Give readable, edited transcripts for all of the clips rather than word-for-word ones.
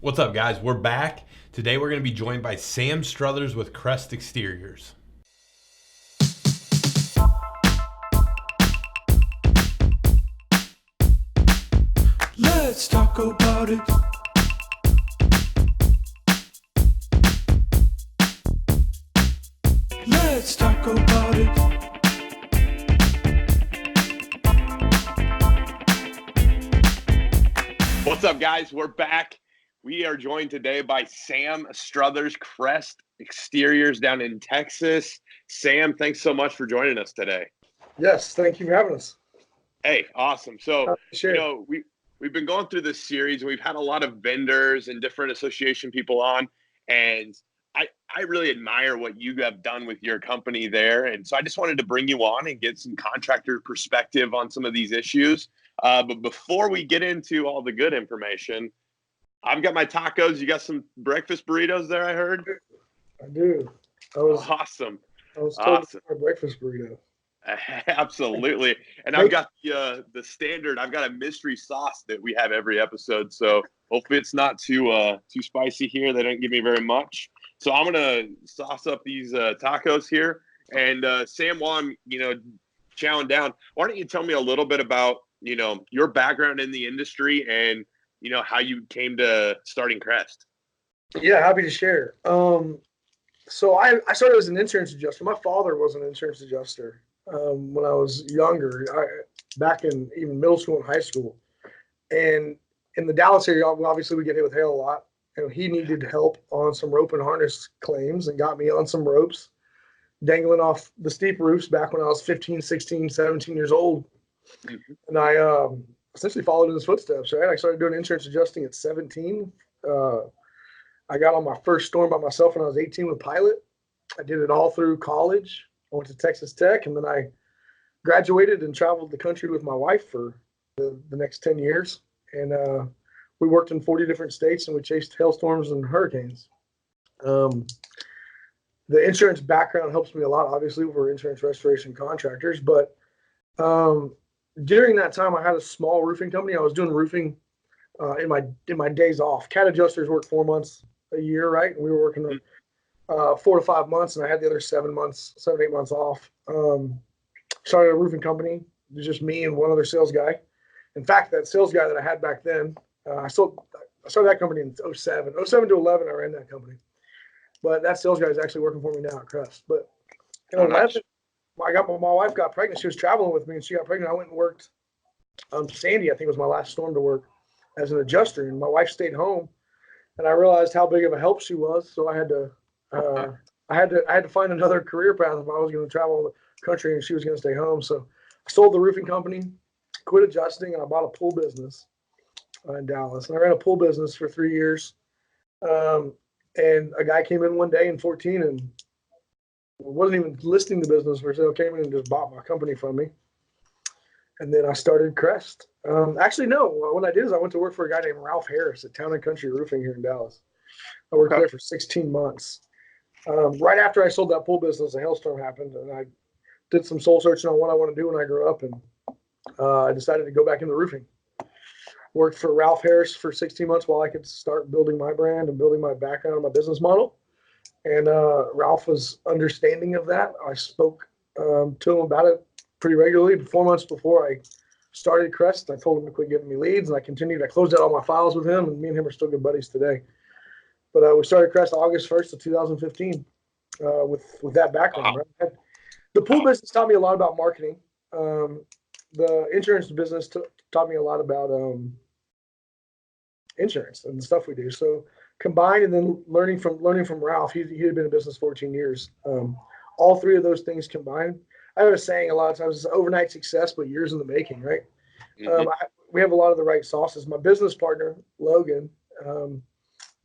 What's up, guys? We're back. Today we're going to be joined by Sam Struthers with Crest Exteriors. Let's talk about it. Let's talk about it. What's up, guys? We're back. We are joined today by Sam Struthers, Crest Exteriors down in Texas. Sam, thanks so much for joining us today. Yes, thank you for having us. Hey, awesome. So, Sure. we've been going through this series, and we've had a lot of vendors and different association people on, and I really admire what you have done with your company there. And so I just wanted to bring you on and get some contractor perspective on some of these issues. But before we get into all the good information, I've got my tacos. You got some breakfast burritos there, I heard? I do. Awesome. I was told Awesome. my breakfast burrito. Absolutely. And I've got the standard. I've got a mystery sauce that we have every episode. So hopefully it's not too spicy here. They don't give me very much. So I'm gonna sauce up these tacos here. And Sam, while I'm chowing down, why don't you tell me a little bit about your background in the industry and how you came to starting Crest? Yeah, happy to share. So I started as an insurance adjuster. My father was an insurance adjuster when I was younger, back in even middle school and high school. And in the Dallas area, obviously we get hit with hail a lot. And he needed help on some rope and harness claims and got me on some ropes dangling off the steep roofs back when I was 15, 16, 17 years old. Mm-hmm. And I essentially followed in his footsteps, right? I started doing insurance adjusting at 17. I got on my first storm by myself when I was 18 with Pilot. I did it all through college. I went to Texas Tech, and then I graduated and traveled the country with my wife for the next 10 years. And we worked in 40 different states, and we chased hailstorms and hurricanes. The insurance background helps me a lot. Obviously, we're insurance restoration contractors, but during that time, I had a small roofing company. I was doing roofing in my days off. Cat adjusters work 4 months a year, right? And we were working 4 to 5 months, and I had the other 7, 8 months off. Started a roofing company. It was just me and one other sales guy. In fact, that sales guy that I had back then, I started that company in 07. 07 to 11, I ran that company. But that sales guy is actually working for me now at Crest. But in 11, my wife got pregnant. She was traveling with me, and she got pregnant. I went and worked Sandy, I think was my last storm to work as an adjuster. And my wife stayed home, and I realized how big of a help she was. So I had to find another career path if I was going to travel the country and she was going to stay home. So I sold the roofing company, quit adjusting, and I bought a pool business in Dallas. And I ran a pool business for 3 years. And a guy came in one day in 14 and wasn't even listing the business for sale, came in and just bought my company from me. And then I started Crest. Actually, no. What I did is I went to work for a guy named Ralph Harris at Town & Country Roofing here in Dallas. I worked there for 16 months. Right after I sold that pool business, a hailstorm happened, and I did some soul searching on what I want to do when I grew up, and I decided to go back into roofing. Worked for Ralph Harris for 16 months while I could start building my brand and building my background and my business model. And Ralph was understanding of that. I spoke to him about it pretty regularly. 4 months before I started Crest, I told him to quit giving me leads, and I continued. I closed out all my files with him, and me and him are still good buddies today. But we started Crest August 1st of 2015 with that background. Right? The pool business taught me a lot about marketing. The insurance business taught me a lot about insurance and the stuff we do. So combined, and then learning from Ralph, he had been in business 14 years. All three of those things combined. I have a saying a lot of times, it's overnight success, but years in the making, right? Mm-hmm. We have a lot of the right sauces. My business partner, Logan,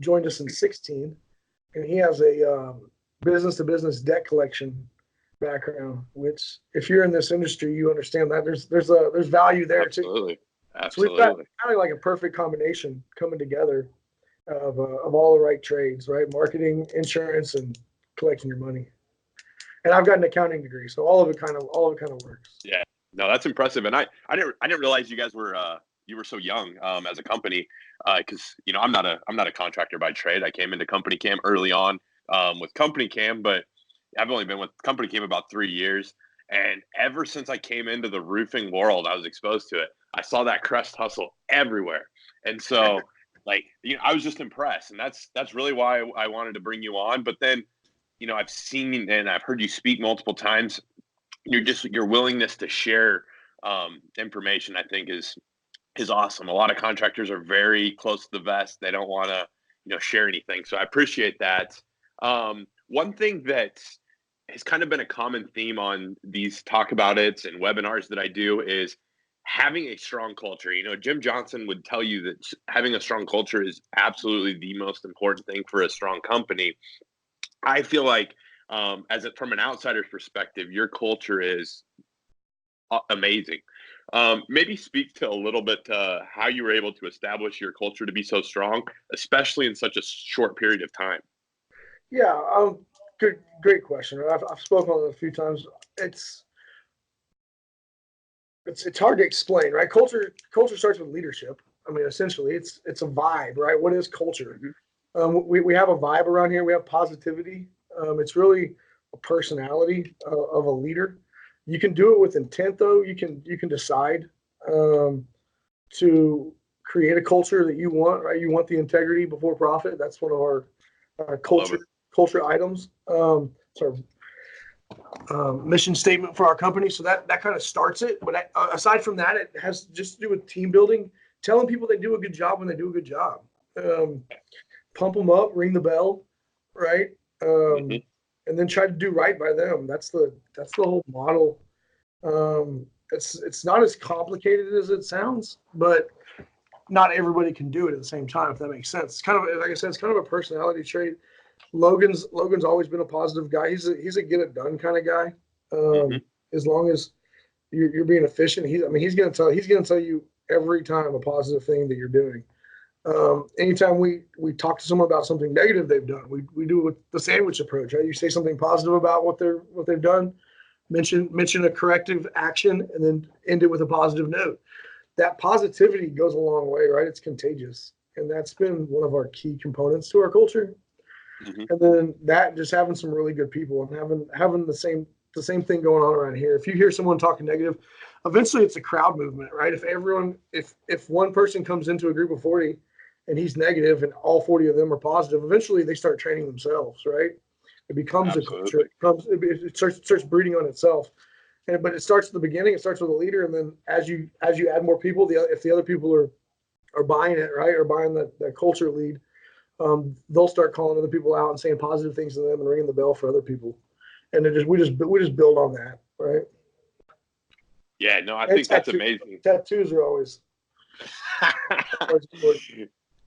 joined us in 16, and he has a business-to-business debt collection background, which if you're in this industry, you understand that there's value there. Absolutely. Too. Absolutely. So we've got kind of like a perfect combination coming together of all the right trades, right? Marketing, insurance, and collecting your money. And I've got an accounting degree, so all of it kind of works. Yeah, no, that's impressive. And I didn't realize you guys were you were so young as a company, because I'm not a contractor by trade. I came into CompanyCam early on with CompanyCam, but I've only been with CompanyCam about 3 years. And ever since I came into the roofing world, I was exposed to it. I saw that Crest hustle everywhere, and so I was just impressed, and that's really why I wanted to bring you on. But then, I've seen and I've heard you speak multiple times. Your willingness to share information, I think, is awesome. A lot of contractors are very close to the vest. They don't want to, share anything. So I appreciate that. One thing that has kind of been a common theme on these talk about it's and webinars that I do is having a strong culture. Jim Johnson would tell you that having a strong culture is absolutely the most important thing for a strong company. I feel like from an outsider's perspective, your culture is amazing. Maybe speak to a little bit how you were able to establish your culture to be so strong, especially in such a short period of time. Yeah, great question. I've spoken on it a few times. It's hard to explain, right? Culture starts with leadership. I mean, essentially, it's a vibe, right? What is culture? We have a vibe around here. We have positivity. It's really a personality of a leader. You can do it with intent, though. You can decide to create a culture that you want, right? You want the integrity before profit. That's one of our culture items. It's our mission statement for our company. So that kind of starts it. But aside from that, it has just to do with team building, telling people they do a good job when they do a good job. Pump them up, ring the bell, right? And then try to do right by them. That's the whole model. It's not as complicated as it sounds, but not everybody can do it at the same time, if that makes sense. It's kind of, like I said, it's kind of a personality trait. Logan's always been a positive guy. He's a get it done kind of guy. As long as you're being efficient, he's gonna tell you every time a positive thing that you're doing. Anytime we talk to someone about something negative they've done, we do with the sandwich approach, right? You say something positive about what they've done, mention a corrective action, and then end it with a positive note. That positivity goes a long way, right? It's contagious, and that's been one of our key components to our culture. And then that just having some really good people and having the same thing going on around here. If you hear someone talking negative, eventually it's a crowd movement, right? If one person comes into a group of 40 and he's negative and all 40 of them are positive, eventually they start training themselves, right? It becomes a culture. It starts breeding on itself. But it starts at the beginning. It starts with a leader, and then as you add more people, if the other people are buying it, right, or buying that culture lead, they'll start calling other people out and saying positive things to them and ringing the bell for other people. And we just build on that, right? Yeah, no, I think that's amazing. Tattoos are always.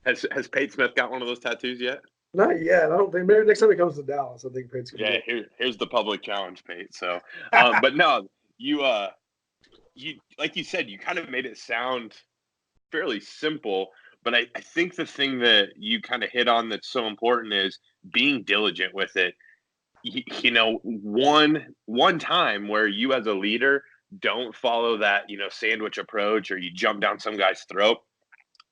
Has Pate Smith got one of those tattoos yet? Not yet. I don't think. Maybe next time he comes to Dallas, I think Pate's gonna. Yeah, here's the public challenge, Pate. So, but no, you like you said, you kind of made it sound fairly simple. But I think the thing that you kind of hit on that's so important is being diligent with it. One time where you as a leader don't follow that, sandwich approach, or you jump down some guy's throat,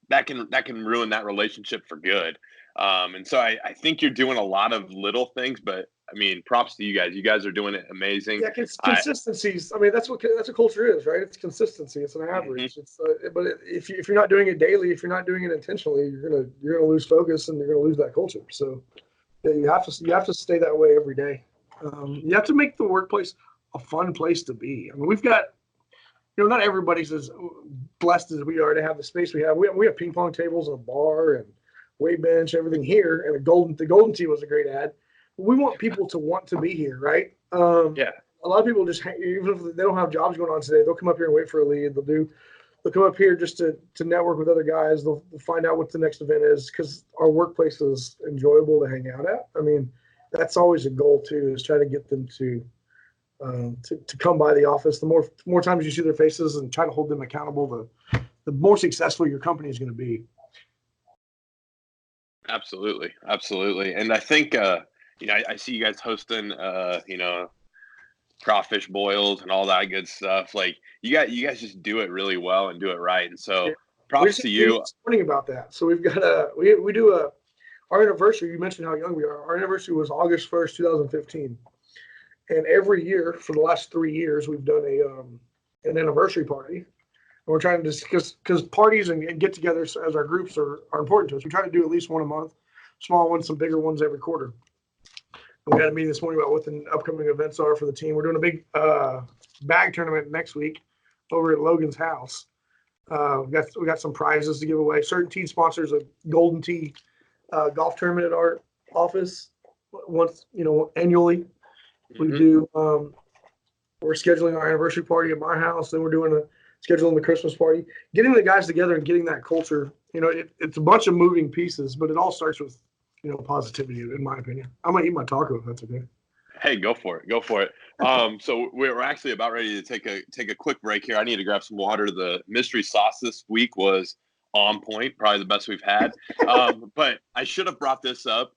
that can ruin that relationship for good. And so I think you're doing a lot of little things, but I mean, props to you guys. You guys are doing it amazing. Yeah, consistencies. That's what culture is, right? It's consistency. It's an average. But if you're not doing it daily, if you're not doing it intentionally, you're gonna lose focus and you're gonna lose that culture. So yeah, you have to stay that way every day. You have to make the workplace a fun place to be. I mean, we've got, not everybody's as blessed as we are to have the space we have. We have ping pong tables and a bar and weight bench, everything here, and the golden tee was a great ad. We want people to want to be here, right? Yeah. A lot of people just, even if they don't have jobs going on today, they'll come up here and wait for a lead. They'll come up here just to network with other guys. They'll find out what the next event is because our workplace is enjoyable to hang out at. I mean, that's always a goal too, is try to get them to come by the office. The more times you see their faces and try to hold them accountable, the more successful your company is going to be. Absolutely. And I think, I see you guys hosting, crawfish boils and all that good stuff. Like you guys just do it really well and do it right. And so props to you. Learning about that. So we've got we do our anniversary. You mentioned how young we are. Our anniversary was August 1st, 2015. And every year for the last 3 years, we've done an anniversary party. And we're trying to because parties and get-togethers as our groups are important to us. We try to do at least one a month, small ones, some bigger ones every quarter. And we had a meeting this morning about what the upcoming events are for the team. We're doing a big bag tournament next week over at Logan's house. We got some prizes to give away. Certain Tee sponsors a Golden Tee golf tournament at our office once, annually. We do. We're scheduling our anniversary party at my house. Then we're doing scheduling the Christmas party. Getting the guys together and getting that culture. It's a bunch of moving pieces, but it all starts with positivity, in my opinion. I'm gonna eat my taco if that's okay. Hey, go for it. So we're actually about ready to take a quick break here. I need to grab some water. The mystery sauce this week was on point, probably the best we've had. But I should have brought this up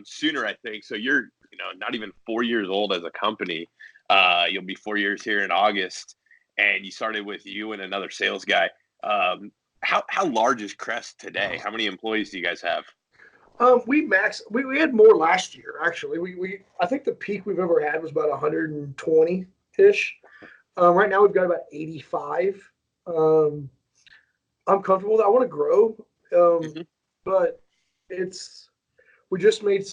sooner, I think. So you're not even 4 years old as a company. You'll be 4 years here in August, and you started with you and another sales guy. How large is Crest today? How many employees do you guys have? We had more last year, actually. I think the peak we've ever had was about 120-ish. Right now we've got about 85. I'm comfortable with that. I want to grow. But we just made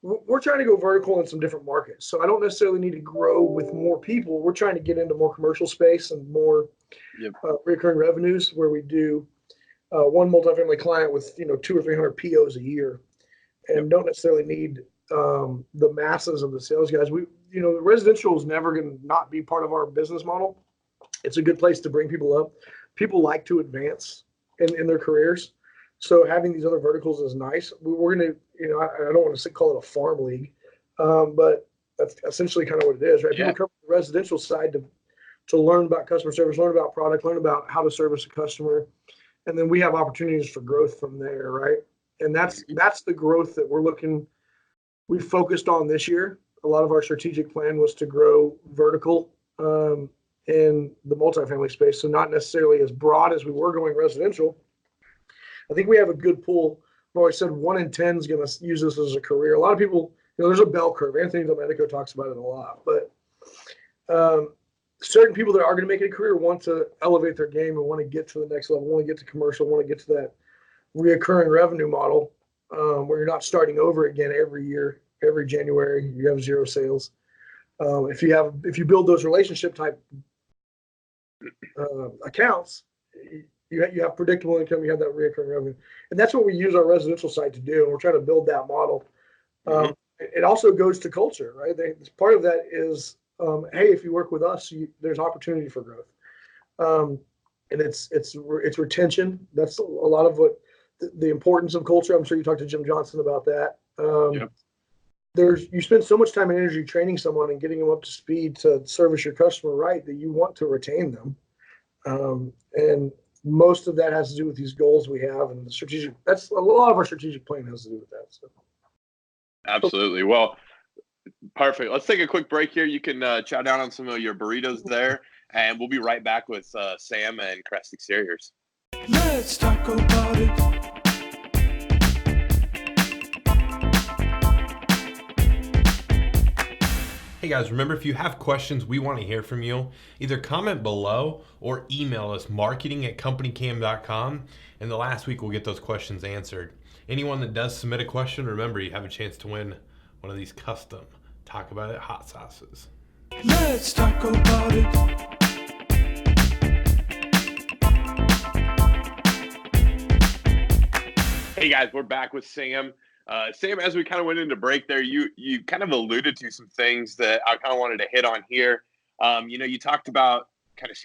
we're trying to go vertical in some different markets. So I don't necessarily need to grow with more people. We're trying to get into more commercial space and more recurring revenues where we do one multifamily client with 200 or 300 POs a year, and don't necessarily need the masses of the sales guys. Residential is never going to not be part of our business model. It's a good place to bring people up. People like to advance in their careers, so having these other verticals is nice. We're going to, I don't want to call it a farm league, but that's essentially kind of what it is, right? People come from the residential side to learn about customer service, learn about product, learn about how to service a customer. And then we have opportunities for growth from there, right? And that's the growth that we focused on this year. A lot of our strategic plan was to grow vertical in the multifamily space. So not necessarily as broad as we were going residential. I think we have a good pool. I've always said 1 in 10 is going to use this as a career. A lot of people, there's a bell curve. Anthony Domenico talks about it a lot, but certain people that are going to make it a career want to elevate their game and want to get to the next level, want to get to commercial, want to get to that reoccurring revenue model where you're not starting over again every year, every January, you have 0 sales. If you build those relationship type accounts, you have predictable income, you have that reoccurring revenue. And that's what we use our residential side to do. And we're trying to build that model. It also goes to culture, right? Part of that is, hey, if you work with us, there's opportunity for growth. And it's retention. That's a lot of what the importance of culture. I'm sure you talked to Jim Johnson about that. You spend so much time and energy training someone and getting them up to speed to service your customer right that you want to retain them. And most of that has to do with these goals we have and the strategic. That's a lot of our strategic plan has to do with that. So. Absolutely. Well, perfect. Let's take a quick break here. You can chow down on some of your burritos there, and we'll be right back with Sam and Crest Exteriors. Let's talk about it. Hey guys, remember, if you have questions, we want to hear from you. Either comment below or email us marketing@companycam.com, and the last week we'll get those questions answered. Anyone that does submit a question, remember, you have a chance to win one of these custom Talk About It hot sauces. Let's talk about it. Hey guys, we're back with Sam. Sam, as we kind of went into break there, you kind of alluded to some things that I kind of wanted to hit on here. You talked about kind of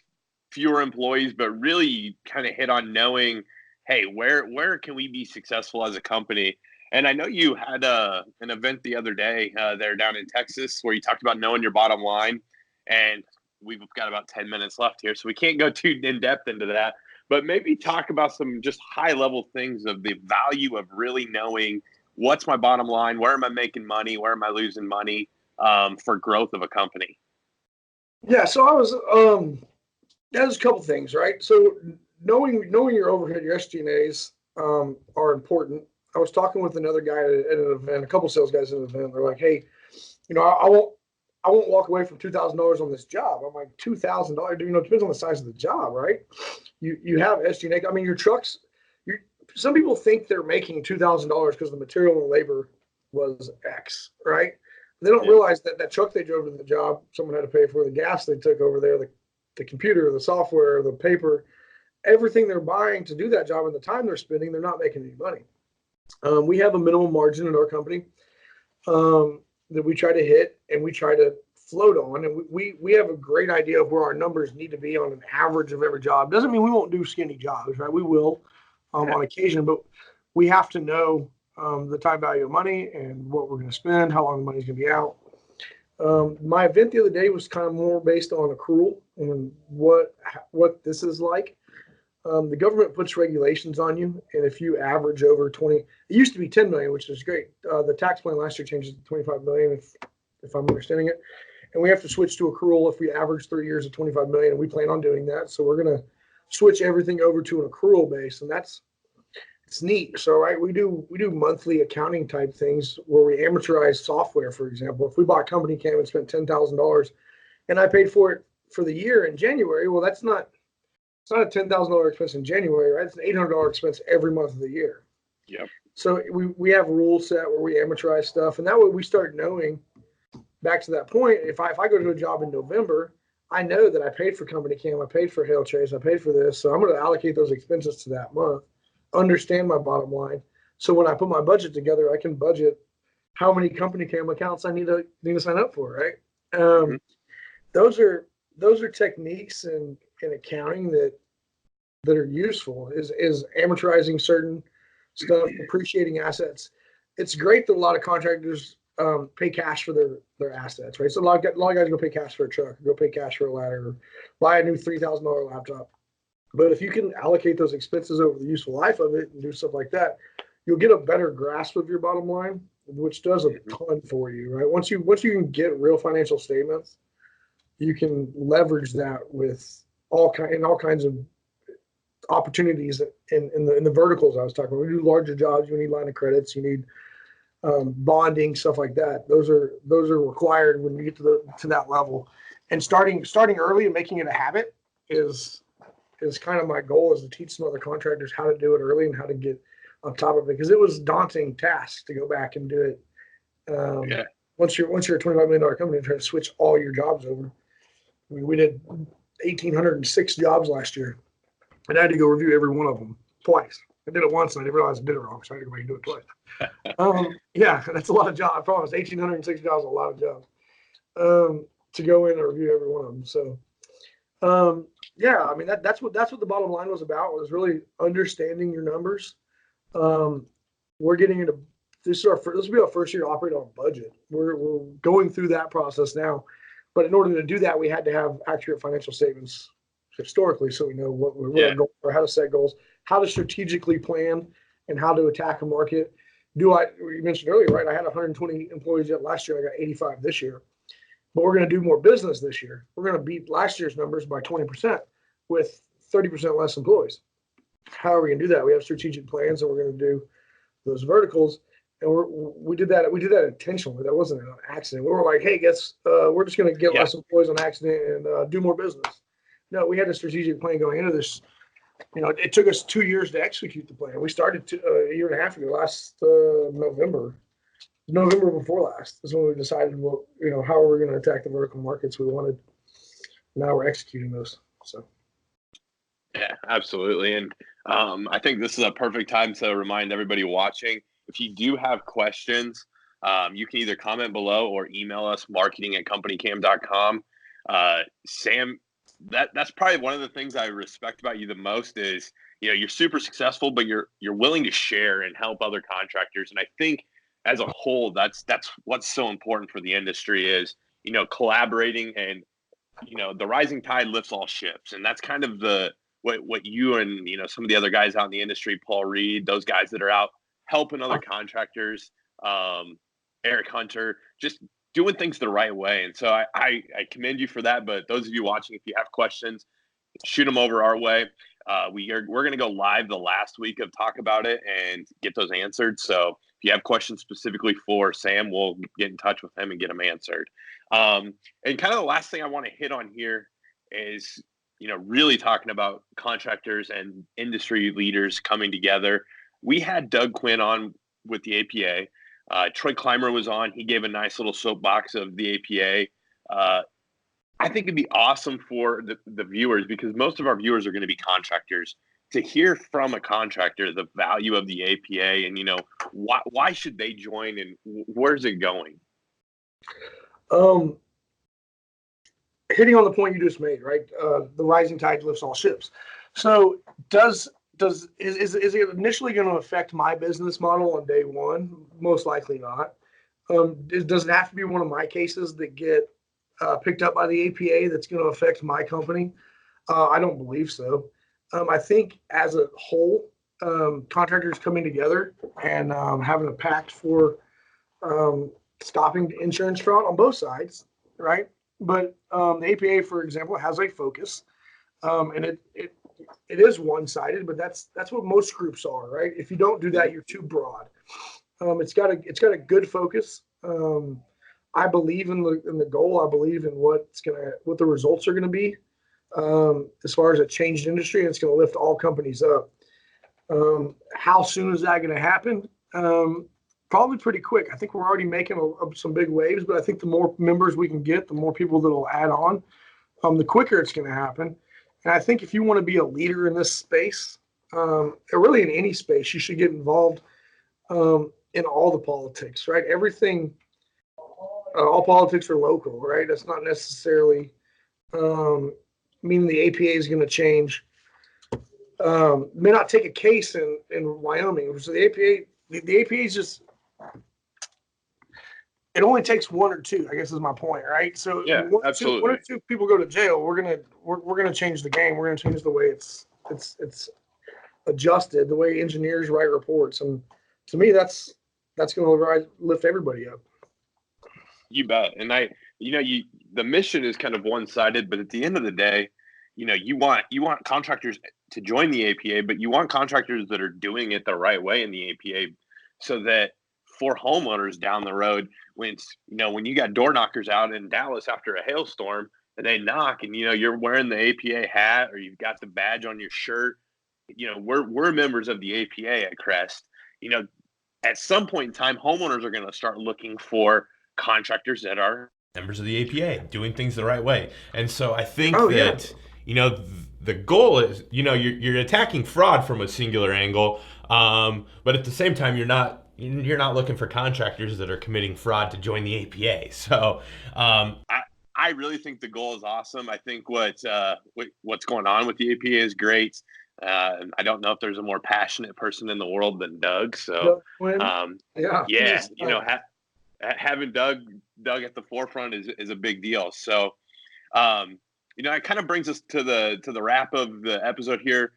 fewer employees, but really kind of hit on knowing, hey, where can we be successful as a company? And I know you had an event the other day there down in Texas where you talked about knowing your bottom line. And we've got about 10 minutes left here, so we can't go too in depth into that. But maybe talk about some just high level things of the value of really knowing what's my bottom line, where am I making money, where am I losing money for growth of a company. Yeah, so I was there's a couple things, right? So knowing your overhead, your SG&As are important. I was talking with another guy at an event, a couple sales guys at an event. They're like, "Hey, I won't walk away from $2,000 on this job." I'm like, $2,000? It depends on the size of the job, right? You have SG&A. I mean, your trucks. Some people think they're making $2,000 because the material and labor was X, right? They don't realize that that truck they drove to the job, someone had to pay for the gas they took over there, the computer, the software, the paper, everything they're buying to do that job and the time they're spending, they're not making any money. We have a minimum margin in our company that we try to hit and we try to float on. And we have a great idea of where our numbers need to be on an average of every job. Doesn't mean we won't do skinny jobs, right? We will on occasion, but we have to know the time value of money and what we're going to spend, how long the money's going to be out. My event the other day was kind of more based on accrual and what this is like. The government puts regulations on you, and if you average over 20, it used to be 10 million, which is great. The tax plan last year changed to 25 million, if I'm understanding it. And we have to switch to accrual if we average 3 years of 25 million, and we plan on doing that. So we're going to switch everything over to an accrual base, and it's neat. So right, we do monthly accounting type things where we amortize software. For example, if we bought CompanyCam and spent $10,000, and I paid for it for the year in January, well, it's not a $10,000 expense in January, right? It's an $800 expense every month of the year. Yep. So we have rules set where we amortize stuff, and that way we start knowing. Back to that point, if I go to a job in November, I know that I paid for CompanyCam, I paid for hail trace, I paid for this, so I'm going to allocate those expenses to that month. Understand my bottom line, so when I put my budget together, I can budget how many CompanyCam accounts I need to sign up for, right? Those are techniques in accounting that are useful. Is amortizing certain stuff, appreciating assets. It's great that a lot of contractors pay cash for their assets, right? So a lot of guys go pay cash for a truck, go pay cash for a ladder, or buy a new $3,000 laptop. But if you can allocate those expenses over the useful life of it and do stuff like that, you'll get a better grasp of your bottom line, which does a ton for you, right? Once you can get real financial statements, you can leverage that with all kinds of opportunities in the verticals I was talking about. We do larger jobs. You need line of credits. You need bonding, stuff like that. Those are required when you get to that level. And starting early and making it a habit is kind of my goal, is to teach some other contractors how to do it early and how to get on top of it, because it was a daunting task to go back and do it. Once you're a $25 million company and try to switch all your jobs over. I mean, we did 1,806 jobs last year, and I had to go review every one of them twice. I did it once and I didn't realize I did it wrong, so I had to go back and do it twice. Yeah, that's a lot of jobs. I promise, 1,806 jobs is a lot of jobs to go in and review every one of them. So, yeah, I mean that's what the bottom line was about, was really understanding your numbers. We're getting into this will be our first year to operate on a budget. We're going through that process now, but in order to do that, we had to have accurate financial statements historically, so we know what our goals are, how to set goals, how to strategically plan, and how to attack a market. You mentioned earlier, right? I had 120 employees yet last year. I got 85 this year. But we're going to do more business this year. We're going to beat last year's numbers by 20% with 30% less employees. How are we going to do that? We have strategic plans, and we're going to do those verticals. And we did that intentionally. That wasn't an accident. We were like, hey, we're just going to get less employees on accident and do more business. No, we had a strategic plan going into this. It took us 2 years to execute the plan. We started a year and a half ago, last November before last is when we decided, how are we going to attack the vertical markets we wanted. Now we're executing those. So. Yeah, absolutely. And I think this is a perfect time to remind everybody watching, if you do have questions, you can either comment below or email us, marketing@companycam.com. Sam, that's probably one of the things I respect about you the most is, you're super successful, but you're willing to share and help other contractors. And I think as a whole, that's what's so important for the industry is, collaborating, and, the rising tide lifts all ships. And that's kind of what you and, some of the other guys out in the industry, Paul Reed, those guys that are out helping other contractors, Eric Hunter, just doing things the right way. And so I commend you for that. But those of you watching, if you have questions, shoot them over our way. we're going to go live the last week of Talk About It and get those answered. So if you have questions specifically for Sam, we'll get in touch with him and get them answered. And kind of the last thing I want to hit on here is, really talking about contractors and industry leaders coming together. We had Doug Quinn on with the APA. Troy Clymer was on. He gave a nice little soapbox of the APA. I think it'd be awesome for the viewers, because most of our viewers are going to be contractors, to hear from a contractor the value of the APA and, why should they join and where's it going? Hitting on the point you just made, right? The rising tide lifts all ships. So is it initially going to affect my business model on day one? Most likely not. Does it have to be one of my cases that get picked up by the APA that's going to affect my company? I don't believe so. I think as a whole, contractors coming together and having a pact for stopping insurance fraud on both sides, right? But the APA, for example, has a focus, and it is one-sided, but that's what most groups are, right? If you don't do that, you're too broad. It's got a good focus. I believe in the goal. I believe in what the results are gonna be, as far as a changed industry, and it's gonna lift all companies up. How soon is that gonna happen? Probably pretty quick. I think we're already making some big waves, but I think the more members we can get, the more people that will add on, the quicker it's gonna happen. And I think if you want to be a leader in this space, or really in any space, you should get involved in all the politics, right? Everything. All politics are local, right? That's not necessarily meaning the APA is going to change. May not take a case in Wyoming. So the APA is just, it only takes one or two, I guess is my point, right? So yeah, absolutely. One or two people go to jail, we're gonna change the game. We're gonna change the way it's adjusted, the way engineers write reports, and to me, that's gonna lift everybody up. You bet. And the mission is kind of one-sided, but at the end of the day, you want contractors to join the APA, but you want contractors that are doing it the right way in the APA, so that for homeowners down the road, when you got door knockers out in Dallas after a hailstorm and they knock and, you're wearing the APA hat or you've got the badge on your shirt, we're members of the APA at Crest. At some point in time, homeowners are going to start looking for contractors that are members of the APA doing things the right way. And so I think the goal is, you're attacking fraud from a singular angle, but at the same time, you're not looking for contractors that are committing fraud to join the APA. So I really think the goal is awesome. I think what's going on with the APA is great. I don't know if there's a more passionate person in the world than Doug. So having Doug at the forefront is a big deal. So it kind of brings us to the wrap of the episode here.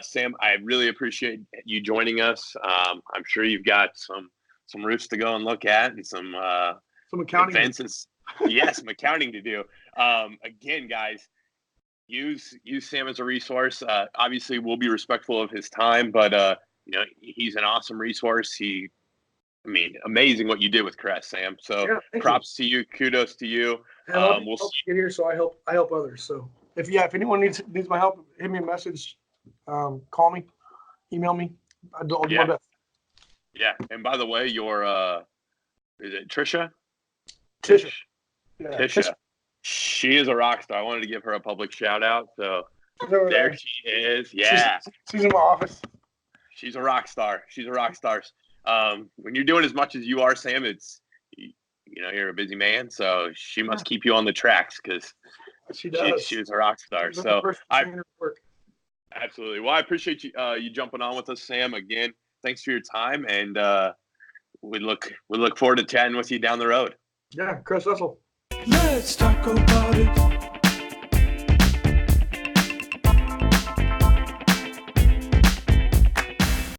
Sam, I really appreciate you joining us. I'm sure you've got some roofs to go and look at and some accounting events. Some accounting to do. Again, guys, use Sam as a resource. Obviously, we'll be respectful of his time, but he's an awesome resource. Amazing what you did with Crest, Sam. So props to you. Kudos to you. We'll see you here. So I help others. So if anyone needs my help, hit me a message. Call me, email me. I'll do my best. Yeah. And by the way, your is it Trisha? Tisha. Yeah, Tisha. She is a rock star. I wanted to give her a public shout out. So there she is. Yeah. She's in my office. She's a rock star. When you're doing as much as you are, Sam, it's you're a busy man, so she must keep you on the tracks because she does. She's a rock star. So absolutely. Well, I appreciate you jumping on with us, Sam. Again, thanks for your time, and we look forward to chatting with you down the road. Yeah, Chris Russell. Let's talk about it.